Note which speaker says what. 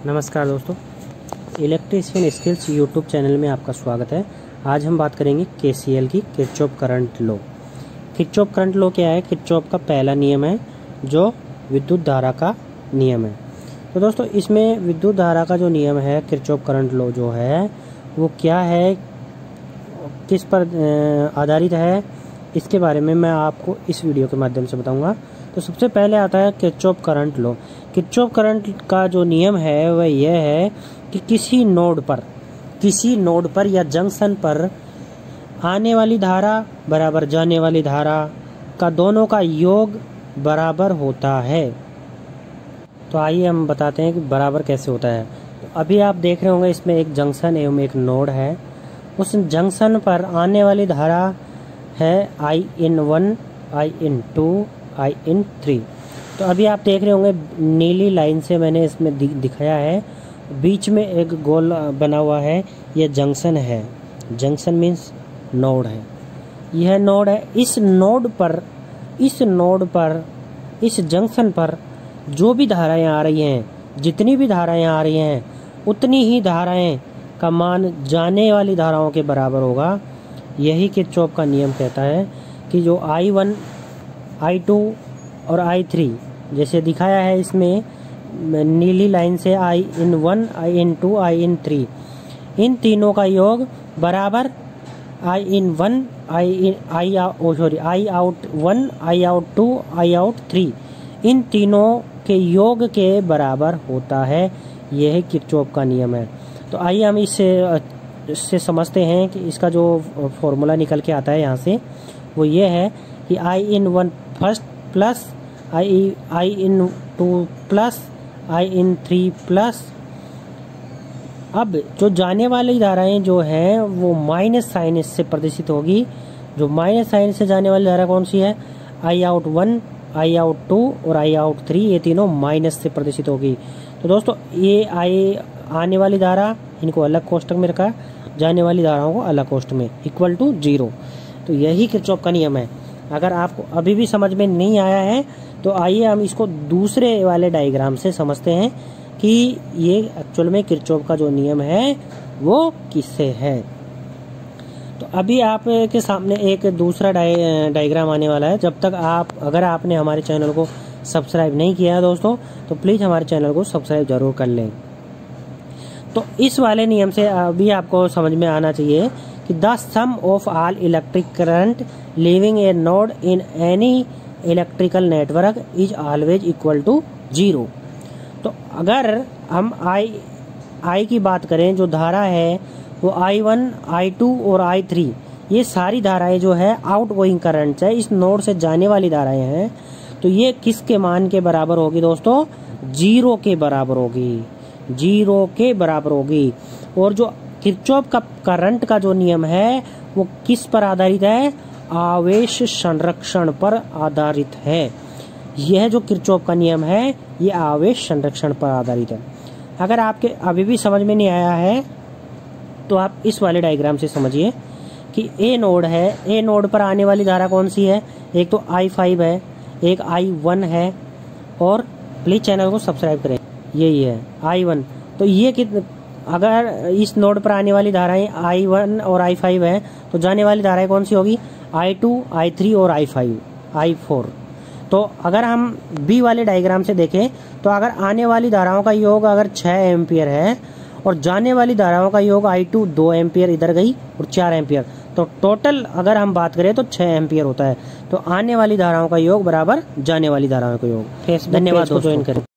Speaker 1: नमस्कार दोस्तों, electrician skills YouTube channel में आपका स्वागत है। आज हम बात करेंगे केसीएल की Kirchhoff current law. Kirchhoff current law क्या है? किरचॉफ का पहला नियम है जो विद्युत धारा का नियम है। तो दोस्तों इसमें विद्युत धारा का जो नियम है, किरचॉफ करंट लॉ जो है वो क्या है, किस पर आधारित है, इसके बारे में मैं आपको इस वीडियो के माध्यम से बताऊंगा। तो सबसे पहले आता है Kirchhoff current law. Kirchhoff current का जो नियम है वह यह है कि किसी नोड पर या जंक्शन पर आने वाली धारा बराबर जाने वाली धारा का दोनों का योग बराबर होता है। तो आइए हम बताते हैं कि बराबर कैसे होता है। तो अभी आप देख रहे होंगे इसमें एक जंक्शन एवं एक नोड है। उस जंक्शन पर आने वाली धारा है I/1, I/2, I/3। तो अभी आप देख रहे होंगे नीली लाइन से मैंने इसमें दिखाया है, बीच में एक गोल बना हुआ है, यह जंक्शन है। जंक्शन मीन्स नोड है, यह नोड है। इस जंक्शन पर जो भी धाराएं आ रही हैं, जितनी भी धाराएं आ रही हैं, उतनी ही धाराएं का मान जाने वाली धाराओं के बराबर होगा। यही किरचॉफ का नियम कहता है कि जो I/1, I/2 और I/3 जैसे दिखाया है इसमें नीली लाइन से I/1, I/2, I/3, इन तीनों का योग बराबर I/1, I/1, I/2, I/3 इन तीनों के योग के बराबर होता है। यह किरचॉफ का नियम है। तो आइए हम इससे समझते हैं कि इसका जो फॉर्मूला निकल के आता है यहाँ से, वो ये है कि I/1 first plus I/2 plus I/3 plus, अब जो जाने वाली धाराएं जो है वो माइनस साइन से प्रदर्शित होगी। जो माइनस साइन से जाने वाली धारा कौन सी है? I/1, I/2 और I/3, ये तीनों माइनस से प्रदर्शित होगी। तो दोस्तों ये आने वाली धारा, इनको अलग कोष्टक में रखा, जाने वाली धाराओं को अलग कोष्टक में, इक्वल टू 0। तो यही किरचॉफ का नियम है। अगर आपको अभी भी समझ में नहीं आया है तो आइए हम इसको दूसरे वाले डायग्राम से समझते हैं कि ये एक्चुअल में किरचॉफ का जो नियम है वो किससे है। तो अभी आपके सामने एक दूसरा डायग्राम आने वाला है। जब तक अगर आपने हमारे चैनल को सब्सक्राइब नहीं किया है दोस्तों, तो प्लीज़ हमारे चैनल को सब्सक्राइब जरूर कर लें। तो इस वाले नियम से अभी आपको समझ में आना चाहिए कि the sum of all electric current leaving a node in any electrical network is always equal to 0। तो अगर हम I की बात करें, जो धारा है वो I/1, I/2 और I/3, ये सारी धाराएं जो है आउटगोइंग करंट है, इस नोड से जाने वाली धाराएं हैं। तो ये किसके मान के बराबर होगी दोस्तों? 0 के बराबर होगी, 0 के बराबर होगी। और जो किरचॉफ का करंट का जो नियम है वो किस पर आधारित है? आवेश संरक्षण पर आधारित है। यह जो किरचॉफ का नियम है ये आवेश संरक्षण पर आधारित है। अगर आपके अभी भी समझ में नहीं आया है तो आप इस वाले डायग्राम से समझिए कि ए नोड है, ए नोड पर आने वाली धारा कौन सी है? एक तो I5 है, एक I/1 है, और प्लीज चैनल को सब्सक्राइब करें, यही है I/1। तो ये अगर इस नोड पर आने वाली धाराएं I/1 और I/5 है, तो जाने वाली धाराएं कौन सी होगी? I/2, I/3 और I/5, I/4। तो अगर हम बी वाले डायग्राम से देखें तो अगर आने वाली धाराओं का योग अगर 6 एम्पियर है और जाने वाली धाराओं का योग I/2 2 एम्पियर इधर गई और 4 एम्पियर, तो टोटल अगर हम बात करें तो 6 एम्पियर होता है। तो आने वाली धाराओं का योग बराबर जाने वाली धाराओं का योग। धन्यवाद दोस्तों, ज्वाइन करें।